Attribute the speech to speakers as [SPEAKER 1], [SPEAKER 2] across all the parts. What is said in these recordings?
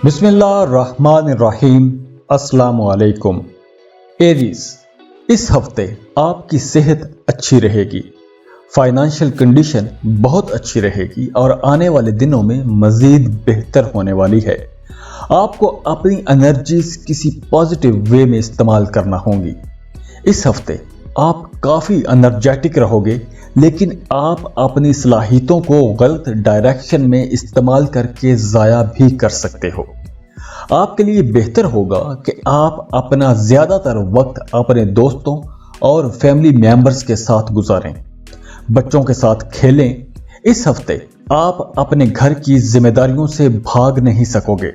[SPEAKER 1] بسم اللہ الرحمن الرحیم۔ السلام علیکم۔ ایریز، اس ہفتے آپ کی صحت اچھی رہے گی، فائنانشیل کنڈیشن بہت اچھی رہے گی اور آنے والے دنوں میں مزید بہتر ہونے والی ہے۔ آپ کو اپنی انرجیز کسی پازیٹیو وے میں استعمال کرنا ہوں گی۔ اس ہفتے آپ کافی انرجیٹک رہو گے، لیکن آپ اپنی صلاحیتوں کو غلط ڈائریکشن میں استعمال کر کے ضائع بھی کر سکتے ہو۔ آپ کے لیے بہتر ہوگا کہ آپ اپنا زیادہ تر وقت اپنے دوستوں اور فیملی میمبرز کے ساتھ گزاریں، بچوں کے ساتھ کھیلیں۔ اس ہفتے آپ اپنے گھر کی ذمہ داریوں سے بھاگ نہیں سکو گے۔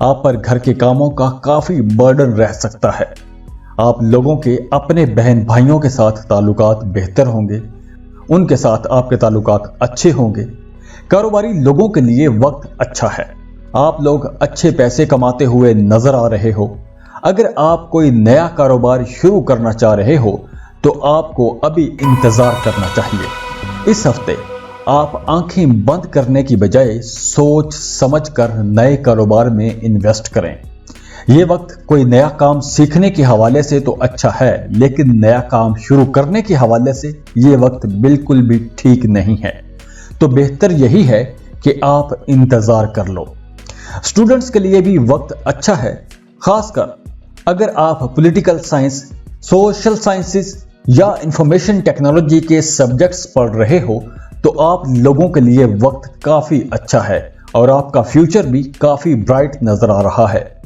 [SPEAKER 1] آپ پر گھر کے کاموں کا کافی برڈن رہ سکتا ہے۔ آپ لوگوں کے اپنے بہن بھائیوں کے ساتھ تعلقات بہتر ہوں گے، ان کے ساتھ آپ کے تعلقات اچھے ہوں گے۔ کاروباری لوگوں کے لیے وقت اچھا ہے، آپ لوگ اچھے پیسے کماتے ہوئے نظر آ رہے ہو۔ اگر آپ کوئی نیا کاروبار شروع کرنا چاہ رہے ہو تو آپ کو ابھی انتظار کرنا چاہیے۔ اس ہفتے آپ آنکھیں بند کرنے کی بجائے سوچ سمجھ کر نئے کاروبار میں انویسٹ کریں۔ یہ وقت کوئی نیا کام سیکھنے کے حوالے سے تو اچھا ہے، لیکن نیا کام شروع کرنے کے حوالے سے یہ وقت بالکل بھی ٹھیک نہیں ہے۔ تو بہتر یہی ہے کہ آپ انتظار کر لو۔ اسٹوڈنٹس کے لیے بھی وقت اچھا ہے، خاص کر اگر آپ پولیٹیکل سائنس، سوشل سائنسز یا انفارمیشن ٹیکنالوجی کے سبجیکٹس پڑھ رہے ہو تو آپ لوگوں کے لیے وقت کافی اچھا ہے اور آپ کا فیوچر بھی کافی برائٹ نظر آ رہا ہے۔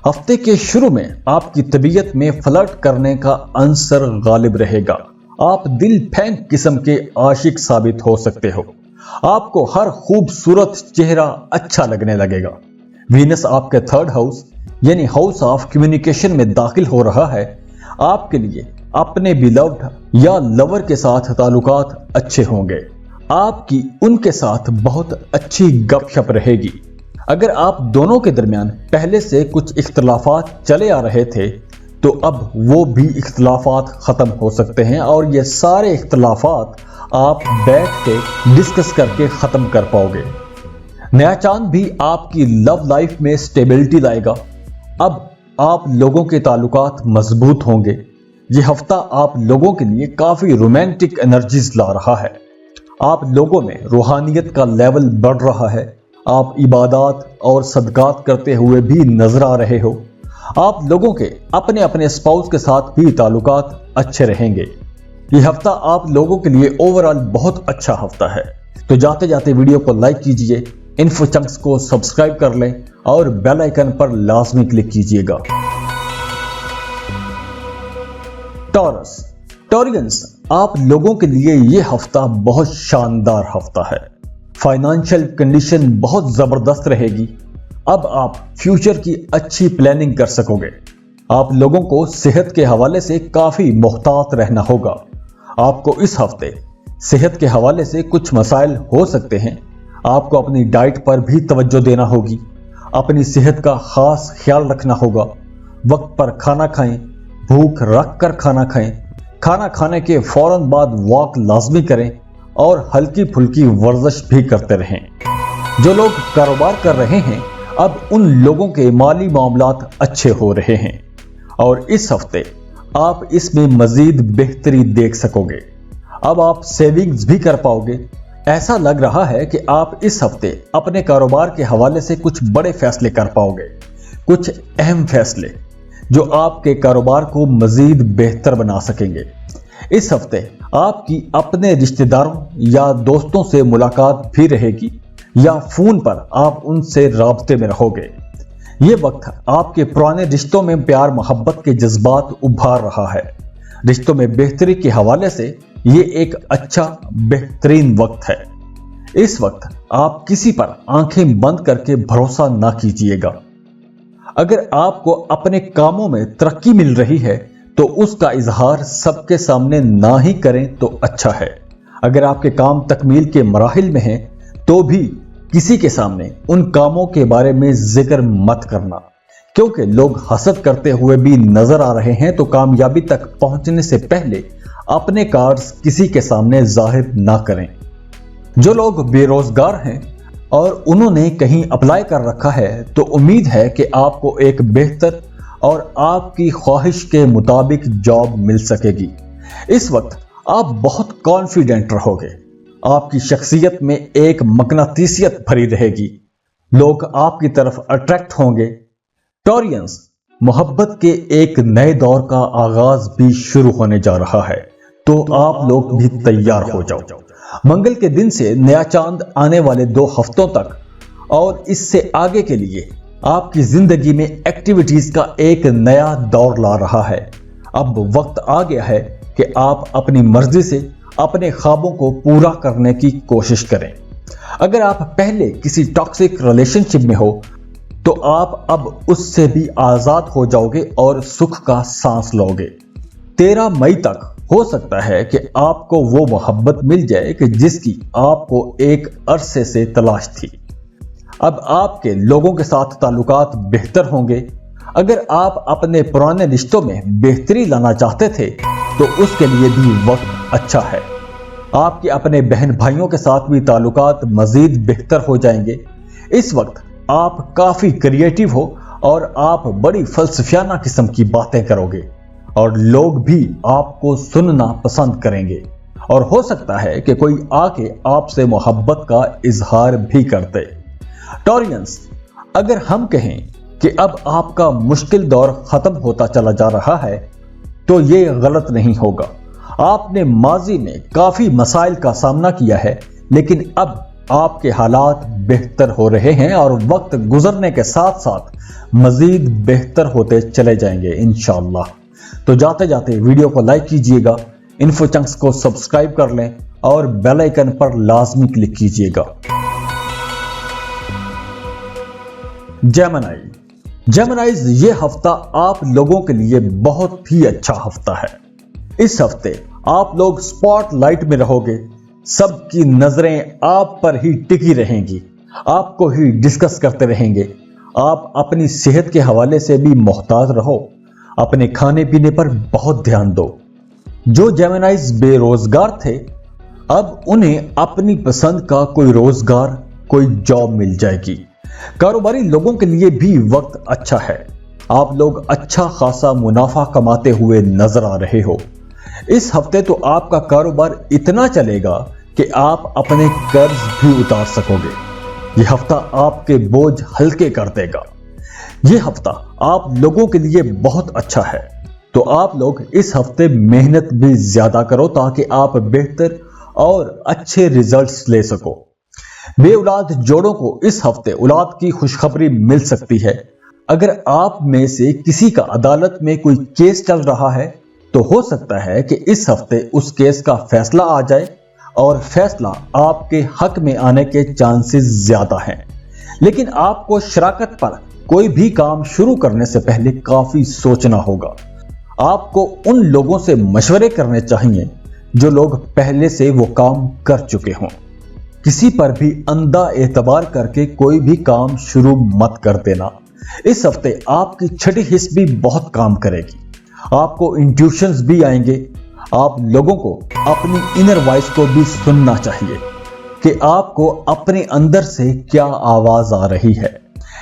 [SPEAKER 1] ہفتے کے شروع میں آپ کی طبیعت میں فلرٹ کرنے کا عنصر غالب رہے گا۔ آپ دل پھینک قسم کے عاشق ثابت ہو سکتے ہو۔ آپ کو ہر خوبصورت چہرہ اچھا لگنے لگے گا۔ وینس آپ کے تھرڈ ہاؤس یعنی ہاؤس آف کمیونیکیشن میں داخل ہو رہا ہے۔ آپ کے لیے اپنے بیلوڈ یا لور کے ساتھ تعلقات اچھے ہوں گے۔ آپ کی ان کے ساتھ بہت اچھی گپ شپ رہے گی۔ اگر آپ دونوں کے درمیان پہلے سے کچھ اختلافات چلے آ رہے تھے تو اب وہ بھی اختلافات ختم ہو سکتے ہیں اور یہ سارے اختلافات آپ بیٹھ کے ڈسکس کر کے ختم کر پاؤ گے۔ نیا چاند بھی آپ کی لو لائف میں سٹیبلٹی لائے گا۔ اب آپ لوگوں کے تعلقات مضبوط ہوں گے۔ یہ ہفتہ آپ لوگوں کے لیے کافی رومانٹک انرجیز لا رہا ہے۔ آپ لوگوں میں روحانیت کا لیول بڑھ رہا ہے۔ آپ عبادات اور صدقات کرتے ہوئے بھی نظر آ رہے ہو۔ آپ لوگوں کے اپنے اپنے اسپاؤس کے ساتھ بھی تعلقات اچھے رہیں گے۔ یہ ہفتہ آپ لوگوں کے لیے اوورآل بہت اچھا ہفتہ ہے۔ تو جاتے جاتے ویڈیو کو لائک کیجئے، انفو چنکس کو سبسکرائب کر لیں اور بیل آئیکن پر لازمی کلک کیجئے گا۔ ٹورس، ٹورینز، آپ لوگوں کے لیے یہ ہفتہ بہت شاندار ہفتہ ہے۔ فائنانشیل کنڈیشن بہت زبردست رہے گی۔ اب آپ فیوچر کی اچھی پلاننگ کر سکو گے۔ آپ لوگوں کو صحت کے حوالے سے کافی محتاط رہنا ہوگا۔ آپ کو اس ہفتے صحت کے حوالے سے کچھ مسائل ہو سکتے ہیں۔ آپ کو اپنی ڈائٹ پر بھی توجہ دینا ہوگی۔ اپنی صحت کا خاص خیال رکھنا ہوگا۔ وقت پر کھانا کھائیں، بھوک رکھ کر کھانا کھائیں۔ کھانا کھانے کے فوراً بعد واک لازمی کریں اور ہلکی پھلکی ورزش بھی کرتے رہیں۔ جو لوگ کاروبار کر رہے ہیں اب ان لوگوں کے مالی معاملات اچھے ہو رہے ہیں اور اس ہفتے آپ اس میں مزید بہتری دیکھ سکو گے۔ اب آپ سیونگز بھی کر پاؤ گے۔ ایسا لگ رہا ہے کہ آپ اس ہفتے اپنے کاروبار کے حوالے سے کچھ بڑے فیصلے کر پاؤ گے، کچھ اہم فیصلے جو آپ کے کاروبار کو مزید بہتر بنا سکیں گے۔ اس ہفتے آپ کی اپنے رشتہ داروں یا دوستوں سے ملاقات بھی رہے گی یا فون پر آپ ان سے رابطے میں رہو گے۔ یہ وقت آپ کے پرانے رشتوں میں پیار محبت کے جذبات ابھار رہا ہے۔ رشتوں میں بہتری کے حوالے سے یہ ایک اچھا بہترین وقت ہے۔ اس وقت آپ کسی پر آنکھیں بند کر کے بھروسہ نہ کیجیے گا۔ اگر آپ کو اپنے کاموں میں ترقی مل رہی ہے تو اس کا اظہار سب کے سامنے نہ ہی کریں تو اچھا ہے۔ اگر آپ کے کام تکمیل کے مراحل میں ہیں تو بھی کسی کے سامنے ان کاموں کے بارے میں ذکر مت کرنا، کیونکہ لوگ حسد کرتے ہوئے بھی نظر آ رہے ہیں۔ تو کامیابی تک پہنچنے سے پہلے اپنے کارڈز کسی کے سامنے ظاہر نہ کریں۔ جو لوگ بے روزگار ہیں اور انہوں نے کہیں اپلائی کر رکھا ہے تو امید ہے کہ آپ کو ایک بہتر اور آپ کی خواہش کے مطابق جاب مل سکے گی۔ اس وقت آپ بہت کانفیڈنٹ رہو گے، آپ کی شخصیت میں ایک مقناطیسیت بھری رہے گی، لوگ آپ کی طرف اٹریکٹ ہوں گے۔ ٹورینز، محبت کے ایک نئے دور کا آغاز بھی شروع ہونے جا رہا ہے، تو آپ لوگ بھی تیار ہو جاؤ۔ منگل کے دن سے نیا چاند آنے والے 2 ہفتوں تک اور اس سے آگے کے لیے آپ کی زندگی میں ایکٹیویٹیز کا ایک نیا دور لا رہا ہے۔ اب وقت آ گیا ہے کہ آپ اپنی مرضی سے اپنے خوابوں کو پورا کرنے کی کوشش کریں۔ اگر آپ پہلے کسی ٹاکسک ریلیشن شپ میں ہو تو آپ اب اس سے بھی آزاد ہو جاؤ گے اور سکھ کا سانس لو گے۔ 13 مئی تک ہو سکتا ہے کہ آپ کو وہ محبت مل جائے کہ جس کی آپ کو ایک عرصے سے تلاش تھی۔ اب آپ کے لوگوں کے ساتھ تعلقات بہتر ہوں گے۔ اگر آپ اپنے پرانے رشتوں میں بہتری لانا چاہتے تھے تو اس کے لیے بھی وقت اچھا ہے۔ آپ کے اپنے بہن بھائیوں کے ساتھ بھی تعلقات مزید بہتر ہو جائیں گے۔ اس وقت آپ کافی کریٹیو ہو اور آپ بڑی فلسفیانہ قسم کی باتیں کرو گے اور لوگ بھی آپ کو سننا پسند کریں گے، اور ہو سکتا ہے کہ کوئی آ کے آپ سے محبت کا اظہار بھی کرتے۔ ٹورینز، اگر ہم کہیں کہ اب آپ کا مشکل دور ختم ہوتا چلا جا رہا ہے تو یہ غلط نہیں ہوگا۔ آپ نے ماضی میں کافی مسائل کا سامنا کیا ہے، لیکن اب آپ کے حالات بہتر ہو رہے ہیں اور وقت گزرنے کے ساتھ ساتھ مزید بہتر ہوتے چلے جائیں گے انشاءاللہ۔ تو جاتے جاتے ویڈیو کو لائک کیجئے گا، انفو چنکس کو سبسکرائب کر لیں اور بیل آئیکن پر لازمی کلک کیجئے گا۔ جیمنائیز، یہ ہفتہ آپ لوگوں کے لیے بہت ہی اچھا ہفتہ ہے۔ اس ہفتے آپ لوگ سپاٹ لائٹ میں رہو گے، سب کی نظریں آپ پر ہی ٹکی رہیں گی، آپ کو ہی ڈسکس کرتے رہیں گے۔ آپ اپنی صحت کے حوالے سے بھی محتاط رہو، اپنے کھانے پینے پر بہت دھیان دو۔ جو جیمنائیز بے روزگار تھے اب انہیں اپنی پسند کا کوئی روزگار، کوئی جاب مل جائے گی۔ کاروباری لوگوں کے لیے بھی وقت اچھا ہے، آپ لوگ اچھا خاصا منافع کماتے ہوئے نظر آ رہے ہو۔ اس ہفتے تو آپ کا کاروبار اتنا چلے گا کہ آپ اپنے قرض بھی اتار سکو گے۔ یہ ہفتہ آپ کے بوجھ ہلکے کر دے گا۔ یہ ہفتہ آپ لوگوں کے لیے بہت اچھا ہے، تو آپ لوگ اس ہفتے محنت بھی زیادہ کرو تاکہ آپ بہتر اور اچھے ریزلٹس لے سکو۔ بے اولاد جوڑوں کو اس ہفتے اولاد کی خوشخبری مل سکتی ہے۔ اگر آپ میں سے کسی کا عدالت میں کوئی کیس چل رہا ہے تو ہو سکتا ہے کہ اس ہفتے اس کیس کا فیصلہ آ جائے اور فیصلہ آپ کے حق میں آنے کے چانسز زیادہ ہیں، لیکن آپ کو شراکت پر کوئی بھی کام شروع کرنے سے پہلے کافی سوچنا ہوگا۔ آپ کو ان لوگوں سے مشورے کرنے چاہیے جو لوگ پہلے سے وہ کام کر چکے ہوں۔ کسی پر بھی اندھا اعتبار کر کے کوئی بھی کام شروع مت کر دینا۔ اس ہفتے آپ کی چھٹی حس بھی بہت کام کرے گی، آپ کو انٹیوشنز بھی آئیں گے۔ آپ لوگوں کو اپنی انر وائس کو بھی سننا چاہیے کہ آپ کو اپنے اندر سے کیا آواز آ رہی ہے۔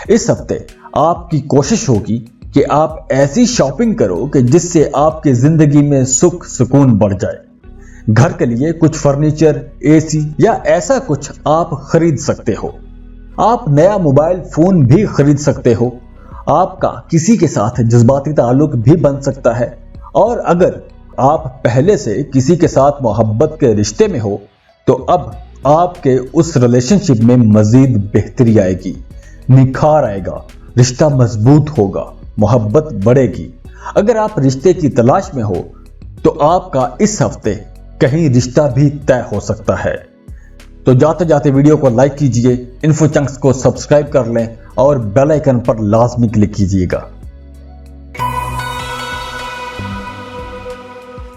[SPEAKER 1] اس ہفتے آپ کی کوشش ہوگی کہ آپ ایسی شاپنگ کرو کہ جس سے آپ کی زندگی میں سکھ سکون بڑھ جائے۔ گھر کے لیے کچھ فرنیچر، اے سی یا ایسا کچھ آپ خرید سکتے ہو۔ آپ نیا موبائل فون بھی خرید سکتے ہو۔ آپ کا کسی کے ساتھ جذباتی تعلق بھی بن سکتا ہے، اور اگر آپ پہلے سے کسی کے ساتھ محبت کے رشتے میں ہو تو اب آپ کے اس ریلیشن شپ میں مزید بہتری آئے گی، نکھار آئے گا، رشتہ مضبوط ہوگا، محبت بڑھے گی۔ اگر آپ رشتے کی تلاش میں ہو تو آپ کا اس ہفتے کہیں رشتہ بھی طے ہو سکتا ہے۔ تو جاتے جاتے ویڈیو کو لائک کیجئے، انفو چنکس کو سبسکرائب کر لیں اور بیل آئیکن پر لازمی کلک کیجئے گا۔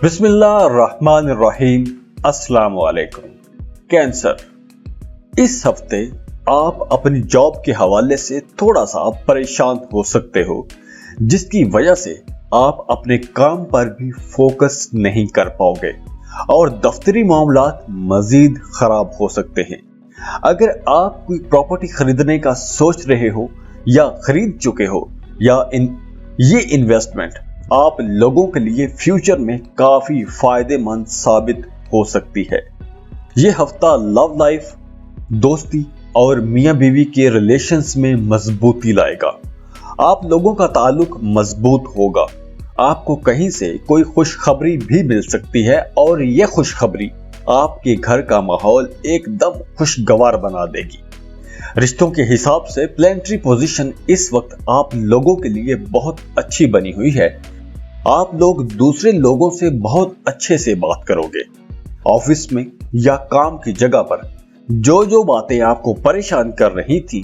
[SPEAKER 1] بسم اللہ الرحمن الرحیم۔ السلام علیکم۔ کینسر، اس ہفتے آپ اپنی جاب کے حوالے سے تھوڑا سا پریشان ہو سکتے ہو، جس کی وجہ سے آپ اپنے کام پر بھی فوکس نہیں کر پاؤ گے اور دفتری معاملات مزید خراب ہو سکتے ہیں۔ اگر آپ کوئی پراپرٹی خریدنے کا سوچ رہے ہو یا خرید چکے ہو یا یہ انویسٹمنٹ آپ لوگوں کے لیے فیوچر میں کافی فائدے مند ثابت ہو سکتی ہے۔ یہ ہفتہ لو لائف، دوستی اور میاں بیوی کے ریلیشنز میں مضبوطی لائے گا۔ آپ لوگوں کا تعلق مضبوط ہوگا۔ آپ کو کہیں سے کوئی خوشخبری بھی مل سکتی ہے اور یہ خوشخبری آپ کے گھر کا ماحول ایک دم خوشگوار بنا دے گی۔ رشتوں کے حساب سے پلانٹری پوزیشن اس وقت آپ لوگوں کے لیے بہت اچھی بنی ہوئی ہے۔ آپ لوگ دوسرے لوگوں سے بہت اچھے سے بات کرو گے۔ آفس میں یا کام کی جگہ پر جو باتیں آپ کو پریشان کر رہی تھی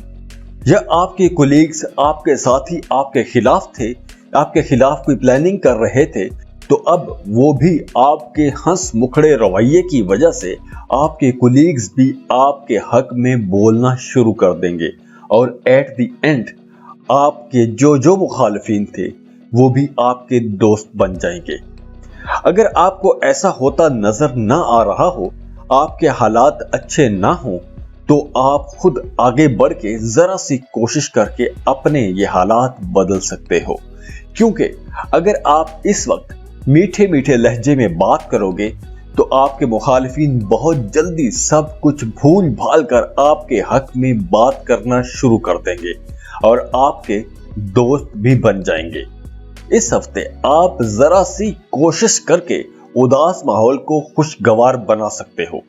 [SPEAKER 1] یا آپ کے کولیگز، آپ کے ساتھی آپ کے خلاف تھے، آپ کے خلاف کوئی پلاننگ کر رہے تھے، تو اب وہ بھی آپ کے ہنس مکھڑے رویے کی وجہ سے آپ کے کولیگز بھی آپ کے حق میں بولنا شروع کر دیں گے، اور ایٹ دی اینڈ آپ کے جو مخالفین تھے وہ بھی آپ کے دوست بن جائیں گے۔ اگر آپ کو ایسا ہوتا نظر نہ آ رہا ہو، آپ کے حالات اچھے نہ ہوں، تو آپ خود آگے بڑھ کے ذرا سی کوشش کر کے اپنے یہ حالات بدل سکتے ہو، کیونکہ اگر آپ اس وقت میٹھے لہجے میں بات کرو گے تو آپ کے مخالفین بہت جلدی سب کچھ بھول بھال کر آپ کے حق میں بات کرنا شروع کر دیں گے اور آپ کے دوست بھی بن جائیں گے۔ اس ہفتے آپ ذرا سی کوشش کر کے اداس ماحول کو خوشگوار بنا سکتے ہو،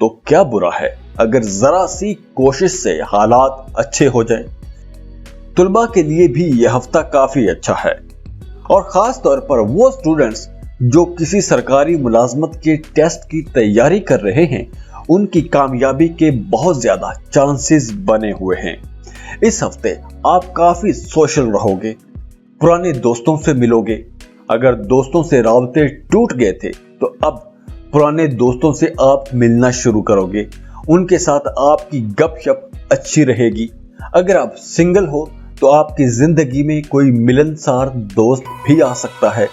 [SPEAKER 1] تو کیا برا ہے اگر ذرا سی کوشش سے حالات اچھے ہو جائیں۔ طلباء کے لیے بھی یہ ہفتہ کافی اچھا ہے، اور خاص طور پر وہ اسٹوڈنٹس جو کسی سرکاری ملازمت کے ٹیسٹ کی تیاری کر رہے ہیں، ان کی کامیابی کے بہت زیادہ چانسز بنے ہوئے ہیں۔ اس ہفتے آپ کافی سوشل رہو گے، پرانے دوستوں سے ملو گے۔ اگر دوستوں سے رابطے ٹوٹ گئے تھے تو اب پرانے دوستوں سے آپ ملنا شروع کرو گے، ان کے ساتھ آپ کی گپ شپ اچھی رہے گی۔ اگر آپ سنگل ہو تو آپ کی زندگی میں کوئی ملنسار دوست بھی آ سکتا ہے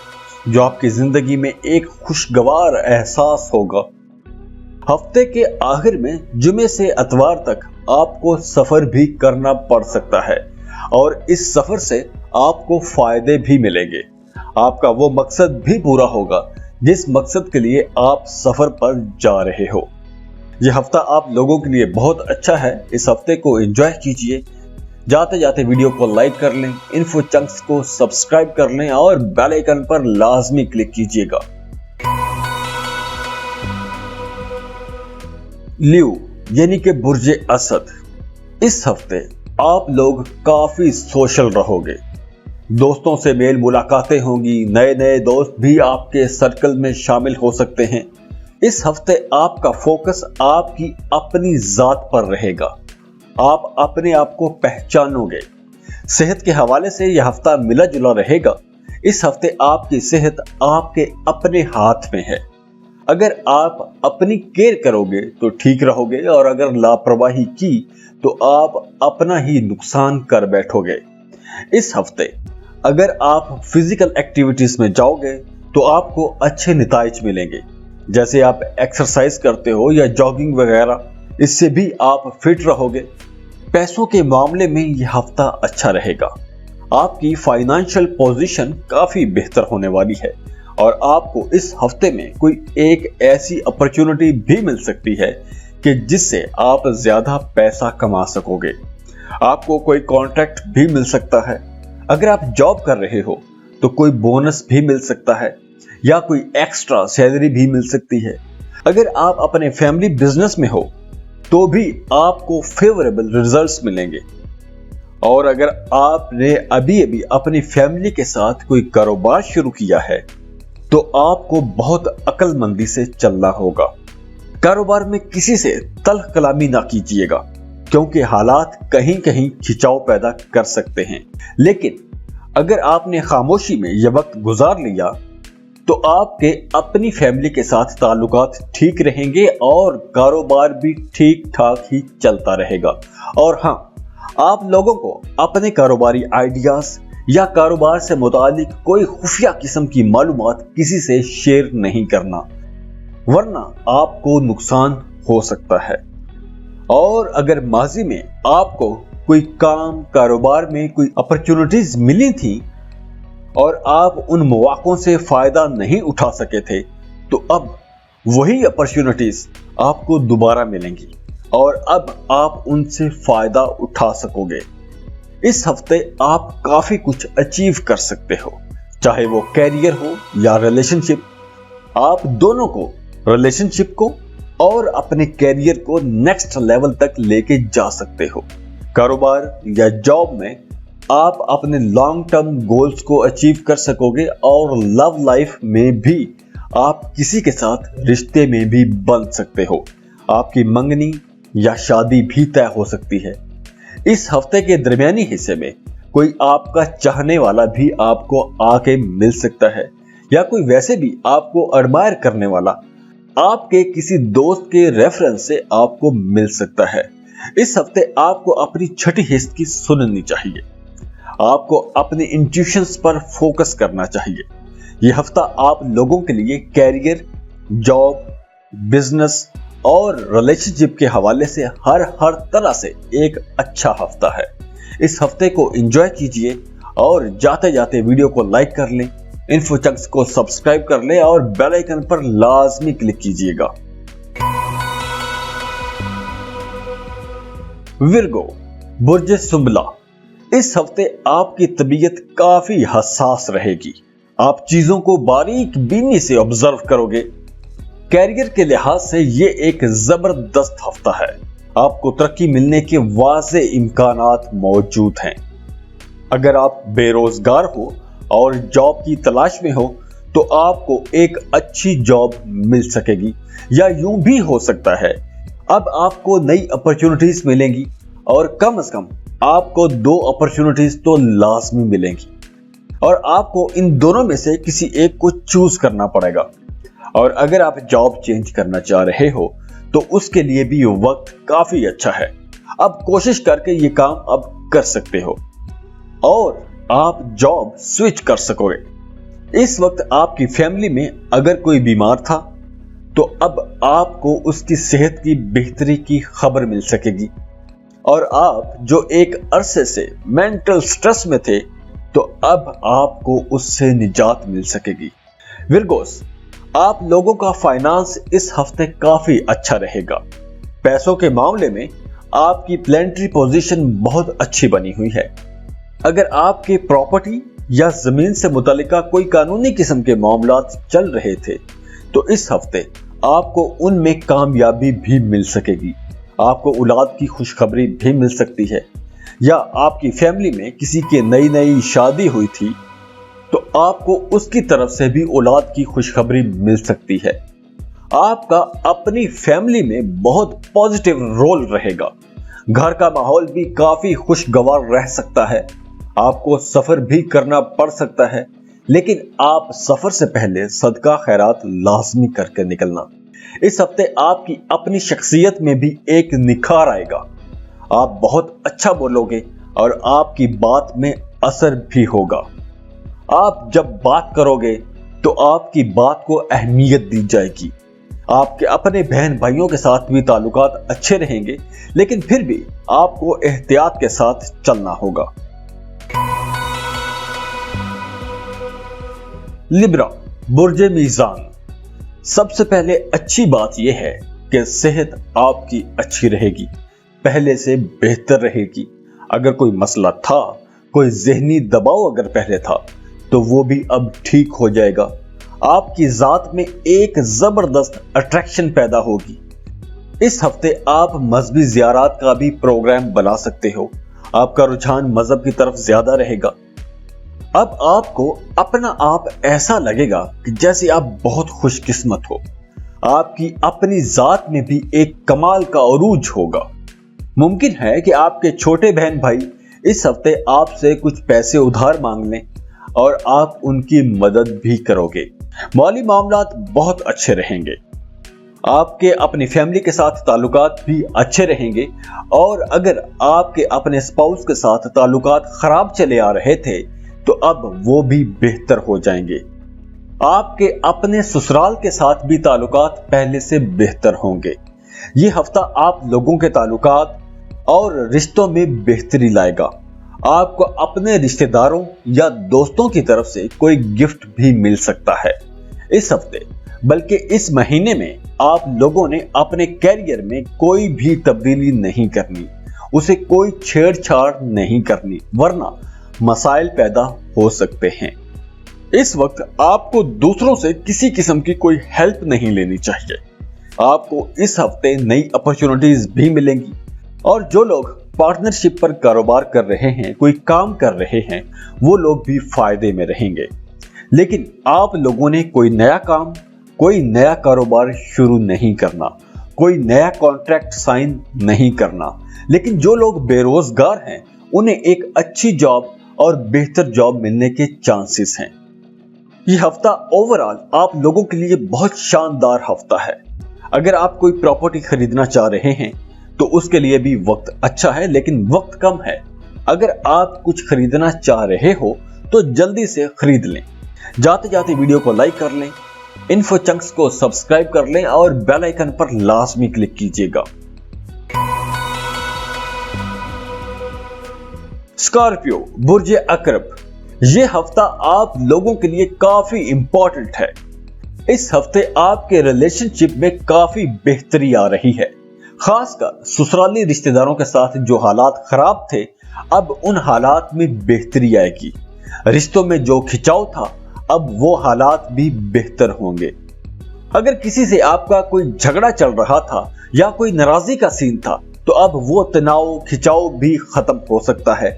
[SPEAKER 1] جو آپ کی زندگی میں ایک خوشگوار احساس ہوگا۔ ہفتے کے آخر میں جمعے سے اتوار تک آپ کو سفر بھی کرنا پڑ سکتا ہے، اور اس سفر سے آپ کو فائدے بھی ملیں گے۔ آپ کا وہ مقصد بھی پورا ہوگا جس مقصد کے لیے آپ سفر پر جا رہے ہو۔ یہ ہفتہ آپ لوگوں کے لیے بہت اچھا ہے۔ اس ہفتے کو انجوائے کیجئے۔ جاتے جاتے ویڈیو کو لائک کر لیں، انفو چنکس کو سبسکرائب کر لیں اور بیل آئیکن پر لازمی کلک کیجئے گا۔ لیو یعنی کہ برج اسد، اس ہفتے آپ لوگ کافی سوشل رہو گے۔ دوستوں سے میل ملاقاتیں ہوں گی، نئے دوست بھی آپ کے سرکل میں شامل ہو سکتے ہیں۔ اس ہفتے آپ کا فوکس آپ کی اپنی ذات پر رہے گا، آپ اپنے آپ کو پہچانو گے۔ صحت کے حوالے سے یہ ہفتہ ملا جلا رہے گا۔ اس ہفتے آپ کی صحت آپ کے اپنے ہاتھ میں ہے۔ اگر آپ اپنی کیئر کرو گے تو ٹھیک رہو گے، اور اگر لاپرواہی کی تو آپ اپنا ہی نقصان کر بیٹھو گے۔ اس ہفتے اگر آپ فزیکل ایکٹیویٹیز میں جاؤ گے تو آپ کو اچھے نتائج ملیں گے، جیسے آپ ایکسرسائز کرتے ہو یا جاگنگ وغیرہ، اس سے بھی آپ فٹ رہو گے۔ پیسوں کے معاملے میں یہ ہفتہ اچھا رہے گا۔ آپ کی فائنانشل پوزیشن کافی بہتر ہونے والی ہے، اور آپ کو اس ہفتے میں کوئی ایک ایسی اپرچونٹی بھی مل سکتی ہے کہ جس سے آپ زیادہ پیسہ کما سکو گے۔ آپ کو کوئی کانٹریکٹ بھی مل سکتا ہے۔ اگر آپ جاب کر رہے ہو تو کوئی بونس بھی مل سکتا ہے یا کوئی ایکسٹرا سیلری بھی مل سکتی ہے۔ اگر آپ اپنے فیملی بزنس میں ہو تو بھی آپ کو فیوریبل ریزلٹس ملیں گے، اور اگر آپ نے ابھی اپنی فیملی کے ساتھ کوئی کاروبار شروع کیا ہے تو آپ کو بہت عقل مندی سے چلنا ہوگا۔ کاروبار میں کسی سے تلخ کلامی نہ کیجیے گا، کیونکہ حالات کہیں کھچاؤ پیدا کر سکتے ہیں۔ لیکن اگر آپ نے خاموشی میں یہ وقت گزار لیا تو آپ کے اپنی فیملی کے ساتھ تعلقات ٹھیک رہیں گے اور کاروبار بھی ٹھیک ٹھاک ہی چلتا رہے گا۔ اور ہاں، آپ لوگوں کو اپنے کاروباری آئیڈیاز یا کاروبار سے متعلق کوئی خفیہ قسم کی معلومات کسی سے شیئر نہیں کرنا، ورنہ آپ کو نقصان ہو سکتا ہے۔ اور اگر ماضی میں آپ کو کوئی کام کاروبار میں کوئی اپرچونٹیز ملی تھی اور آپ ان مواقعوں سے فائدہ نہیں اٹھا سکے تھے تو اب وہی اپرچونٹیز آپ کو دوبارہ ملیں گی اور اب آپ ان سے فائدہ اٹھا سکو گے۔ اس ہفتے آپ کافی کچھ اچیو کر سکتے ہو، چاہے وہ کیریئر ہو یا ریلیشن شپ۔ آپ دونوں کو، ریلیشن شپ کو اور اپنے کیریئر کو نیکسٹ لیول تک لے کے جا سکتے ہو۔ کاروبار یا جاب میں آپ اپنے لانگ ٹرم گولز کو اچیو کر سکو گے اور لو لائف میں بھی آپ کسی کے ساتھ رشتے میں بھی بن سکتے ہو۔ آپ کی منگنی یا شادی بھی طے ہو سکتی ہے۔ اس ہفتے کے درمیانی حصے میں کوئی آپ کا چاہنے والا بھی آپ کو آ کے مل سکتا ہے، یا کوئی ویسے بھی آپ کو ایڈمائر کرنے والا آپ کے کسی دوست کے ریفرنس سے آپ کو مل سکتا ہے۔ اس ہفتے آپ کو اپنی چھٹی حس کی سننی چاہیے۔ آپ کو اپنی انٹیوشنز پر فوکس کرنا چاہیے۔ یہ ہفتہ آپ لوگوں کے لیے کیریئر، جاب، بزنس اور ریلیشن شپ کے حوالے سے ہر طرح سے ایک اچھا ہفتہ ہے۔ اس ہفتے کو انجوائے کیجئے اور جاتے جاتے ویڈیو کو لائک کر لیں، انفو چنکس کو سبسکرائب کر لیں اور بیل آئیکن پر لازمی کلک کیجئے گا۔ ورگو، برج سنبلہ، اس ہفتے آپ کی طبیعت کافی حساس رہے گی۔ آپ چیزوں کو باریک بینی سے آبزرو کرو گے۔ کیریئر کے لحاظ سے یہ ایک زبردست ہفتہ ہے۔ آپ کو ترقی ملنے کے واضح امکانات موجود ہیں۔ اگر آپ بے روزگار ہو اور جاب کی تلاش میں ہو تو آپ کو ایک اچھی جاب مل سکے گی، یا یوں بھی ہو سکتا ہے اب آپ کو نئی اپرچونٹیز ملیں گی، اور کم از کم آپ کو 2 اپرچونٹیز تو لازمی ملیں گی، اور آپ کو ان دونوں میں سے کسی ایک کو چوز کرنا پڑے گا۔ اور اگر آپ جاب چینج کرنا چاہ رہے ہو تو اس کے لیے بھی وقت کافی اچھا ہے۔ اب کوشش کر کے یہ کام اب کر سکتے ہو اور آپ جاب سوئچ کر سکو گے۔ اس وقت آپ کی فیملی میں اگر کوئی بیمار تھا تو اب آپ کو اس کی صحت کی بہتری کی خبر مل سکے گی، اور آپ جو ایک عرصے سے مینٹل سٹریس میں تھے تو اب آپ کو اس سے نجات مل سکے گی۔ ورگوس، آپ لوگوں کا فائنانس اس ہفتے کافی اچھا رہے گا۔ پیسوں کے معاملے میں آپ کی پلانٹری پوزیشن بہت اچھی بنی ہوئی ہے۔ اگر آپ کے پراپرٹی یا زمین سے متعلقہ کوئی قانونی قسم کے معاملات چل رہے تھے تو اس ہفتے آپ کو ان میں کامیابی بھی مل سکے گی۔ آپ کو اولاد کی خوشخبری بھی مل سکتی ہے، یا آپ کی فیملی میں کسی کی نئی شادی ہوئی تھی تو آپ کو اس کی طرف سے بھی اولاد کی خوشخبری مل سکتی ہے۔ آپ کا اپنی فیملی میں بہت پازیٹیو رول رہے گا۔ گھر کا ماحول بھی کافی خوشگوار رہ سکتا ہے۔ آپ کو سفر بھی کرنا پڑ سکتا ہے، لیکن آپ سفر سے پہلے صدقہ خیرات لازمی کر کے نکلنا۔ اس ہفتے آپ کی اپنی شخصیت میں بھی ایک نکھار آئے گا۔ آپ بہت اچھا بولو گے اور آپ کی بات میں اثر بھی ہوگا۔ آپ جب بات کرو گے تو آپ کی بات کو اہمیت دی جائے گی۔ آپ کے اپنے بہن بھائیوں کے ساتھ بھی تعلقات اچھے رہیں گے، لیکن پھر بھی آپ کو احتیاط کے ساتھ چلنا ہوگا۔ لبرا، برج میزان، سب سے پہلے اچھی بات یہ ہے کہ صحت آپ کی اچھی رہے گی، پہلے سے بہتر رہے گی۔ اگر کوئی مسئلہ تھا، کوئی ذہنی دباؤ اگر پہلے تھا تو وہ بھی اب ٹھیک ہو جائے گا۔ آپ کی ذات میں ایک زبردست اٹریکشن پیدا ہوگی۔ اس ہفتے آپ مذہبی زیارات کا بھی پروگرام بنا سکتے ہو۔ آپ کا رجحان مذہب کی طرف زیادہ رہے گا۔ اب آپ کو اپنا آپ ایسا لگے گا کہ جیسے آپ بہت خوش قسمت ہو۔ آپ کی اپنی ذات میں بھی ایک کمال کا عروج ہوگا۔ ممکن ہے کہ آپ کے چھوٹے بہن بھائی اس ہفتے آپ سے کچھ پیسے ادھار مانگ لیں اور آپ ان کی مدد بھی کرو گے۔ مالی معاملات بہت اچھے رہیں گے۔ آپ کے اپنی فیملی کے ساتھ تعلقات بھی اچھے رہیں گے، اور اگر آپ کے اپنے اسپاؤس کے ساتھ تعلقات خراب چلے آ رہے تھے تو اب وہ بھی بہتر ہو جائیں گے۔ آپ کے اپنے سسرال کے ساتھ بھی تعلقات پہلے سے بہتر ہوں گے۔ یہ ہفتہ آپ لوگوں کے تعلقات اور رشتوں میں بہتری لائے گا۔ آپ کو اپنے رشتہ داروں یا دوستوں کی طرف سے کوئی گفٹ بھی مل سکتا ہے اس ہفتے، بلکہ اس مہینے میں آپ لوگوں نے اپنے کیریئر میں کوئی بھی تبدیلی نہیں کرنی، اسے کوئی چھیڑ چھاڑ نہیں کرنی، ورنہ مسائل پیدا ہو سکتے ہیں۔ اس وقت آپ کو دوسروں سے کسی قسم کی کوئی ہیلپ نہیں لینی چاہیے۔ آپ کو اس ہفتے نئی اپرچونٹیز بھی ملیں گی، اور جو لوگ پارٹنرشپ پر کاروبار کر رہے ہیں، کوئی کام کر رہے ہیں، وہ لوگ بھی فائدے میں رہیں گے۔ لیکن آپ لوگوں نے کوئی نیا کام، کوئی نیا کاروبار شروع نہیں کرنا، کوئی نیا کانٹریکٹ سائن نہیں کرنا۔ لیکن جو لوگ بے روزگار ہیں انہیں ایک اچھی جاب اور بہتر جاب ملنے کے چانسز ہیں۔ یہ ہفتہ اوورآل آپ لوگوں کے لیے بہت شاندار ہفتہ ہے۔ اگر آپ کوئی پراپرٹی خریدنا چاہ رہے ہیں تو اس کے لیے بھی وقت اچھا ہے، لیکن وقت کم ہے۔ اگر آپ کچھ خریدنا چاہ رہے ہو تو جلدی سے خرید لیں۔ جاتے جاتے ویڈیو کو لائک کر لیں، انفو چنکس کو سبسکرائب کر لیں اور بیل آئیکن پر لازمی کلک کیجیے گا۔ اسکارپیو، برج عقرب، یہ ہفتہ آپ لوگوں کے لیے کافی امپورٹنٹ ہے۔ اس ہفتے آپ کے ریلیشن شپ میں کافی بہتری آ رہی ہے، خاص کر سسرالی رشتہ داروں کے ساتھ جو حالات خراب تھے اب ان حالات میں بہتری آئے گی۔ رشتوں میں جو کھچاؤ تھا اب وہ حالات بھی بہتر ہوں گے۔ اگر کسی سے آپ کا کوئی جھگڑا چل رہا تھا یا کوئی ناراضی کا سین تھا تو اب وہ تناؤ کھچاؤ بھی ختم ہو سکتا ہے،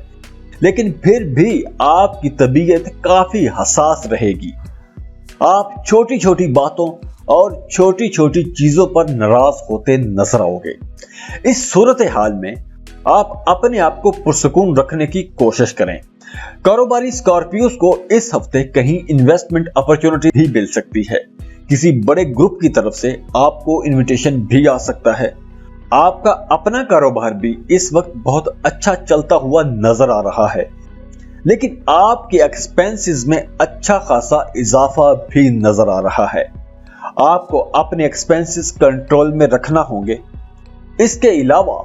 [SPEAKER 1] لیکن پھر بھی آپ کی طبیعت کافی حساس رہے گی۔ آپ چھوٹی چھوٹی باتوں اور چھوٹی چھوٹی چیزوں پر ناراض ہوتے نظر آؤ گے۔ اس صورتحال میں آپ اپنے آپ کو پرسکون رکھنے کی کوشش کریں۔ کاروباری اسکارپیوز کو اس ہفتے کہیں انویسٹمنٹ اپرچونٹی بھی مل سکتی ہے۔ کسی بڑے گروپ کی طرف سے آپ کو انویٹیشن بھی آ سکتا ہے۔ آپ کا اپنا کاروبار بھی اس وقت بہت اچھا چلتا ہوا نظر آ رہا ہے، لیکن آپ کے ایکسپینسز میں اچھا خاصا اضافہ بھی نظر آ رہا ہے۔ آپ کو اپنے ایکسپینسز کنٹرول میں رکھنا ہوں گے۔ اس کے علاوہ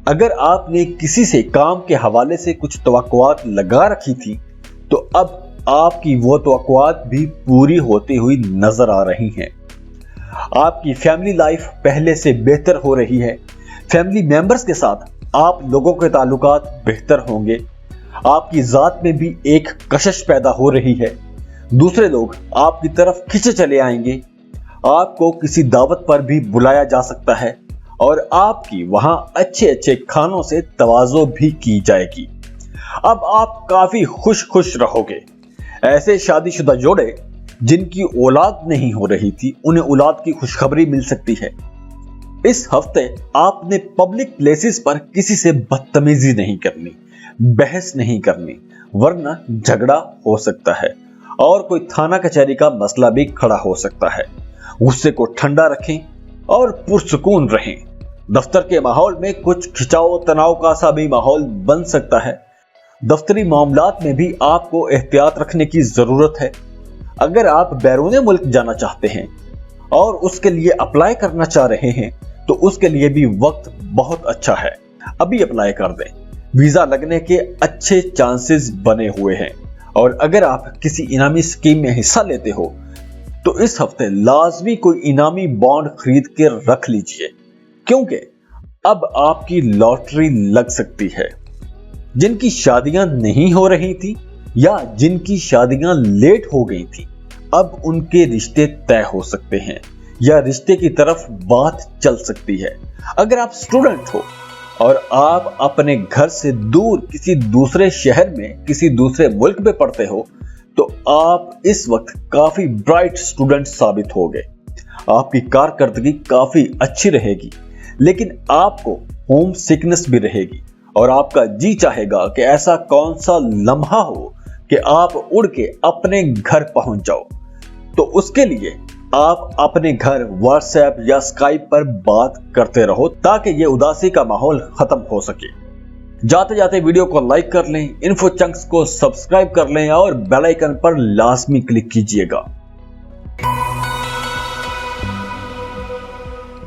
[SPEAKER 1] اگر آپ نے کسی سے کام کے حوالے سے کچھ توقعات لگا رکھی تھی تو اب آپ کی وہ توقعات بھی پوری ہوتی ہوئی نظر آ رہی ہیں۔ آپ کی فیملی لائف پہلے سے بہتر ہو رہی ہے۔ فیملی ممبرز کے ساتھ آپ لوگوں کے تعلقات بہتر ہوں گے۔ آپ کی ذات میں بھی ایک کشش پیدا ہو رہی ہے۔ دوسرے لوگ آپ کی طرف کھنچے چلے آئیں گے۔ آپ کو کسی دعوت پر بھی بلایا جا سکتا ہے اور آپ کی وہاں اچھے اچھے کھانوں سے تواضع بھی کی جائے گی۔ اب آپ کافی خوش رہو گے۔ ایسے شادی شدہ جوڑے جن کی اولاد نہیں ہو رہی تھی انہیں اولاد کی خوشخبری مل سکتی ہے۔ اس ہفتے آپ نے پبلک پلیسز پر کسی سے بدتمیزی نہیں کرنی، بحث نہیں کرنی، ورنہ جھگڑا ہو سکتا ہے اور کوئی تھانہ کچہری کا مسئلہ بھی کھڑا ہو سکتا ہے۔ غصے کو ٹھنڈا رکھیں اور پرسکون رہیں۔ دفتر کے ماحول میں کچھ کھچاؤ تناؤ کا سا بھی ماحول بن سکتا ہے۔ دفتری معاملات میں بھی آپ کو احتیاط رکھنے کی ضرورت ہے۔ اگر آپ بیرون ملک جانا چاہتے ہیں اور اس کے لیے اپلائی کرنا چاہ رہے ہیں تو اس کے لیے بھی وقت بہت اچھا ہے، ابھی اپلائی کر دیں۔ ویزا لگنے کے اچھے چانسز بنے ہوئے ہیں، اور اگر آپ کسی انعامی اسکیم میں حصہ لیتے ہو تو اس ہفتے لازمی کوئی انعامی بانڈ خرید کے رکھ لیجئے، کیونکہ اب آپ کی لاٹری لگ سکتی ہے۔ جن کی شادیاں نہیں ہو رہی تھی یا جن کی شادیاں لیٹ ہو گئی تھی اب ان کے رشتے طے ہو سکتے ہیں یا رشتے کی طرف بات چل سکتی ہے۔ اگر آپ اسٹوڈنٹ ہو اور آپ اپنے گھر سے دور کسی دوسرے شہر میں کسی دوسرے ملک میں پڑھتے ہو تو آپ اس وقت کافی برائٹ اسٹوڈنٹ ثابت ہوگے۔ آپ کی کارکردگی کافی اچھی رہے گی، لیکن آپ کو ہوم سکنس بھی رہے گی اور آپ کا جی چاہے گا کہ ایسا کون سا لمحہ ہو کہ آپ اڑ کے اپنے گھر پہنچ جاؤ۔ تو اس کے لیے آپ اپنے گھر واٹس ایپ یا اسکائپ پر بات کرتے رہو تاکہ یہ اداسی کا ماحول ختم ہو سکے۔ جاتے جاتے ویڈیو کو لائک کر لیں، انفو چنکس کو سبسکرائب کر لیں اور بیل آئیکن پر لازمی کلک کیجیے گا۔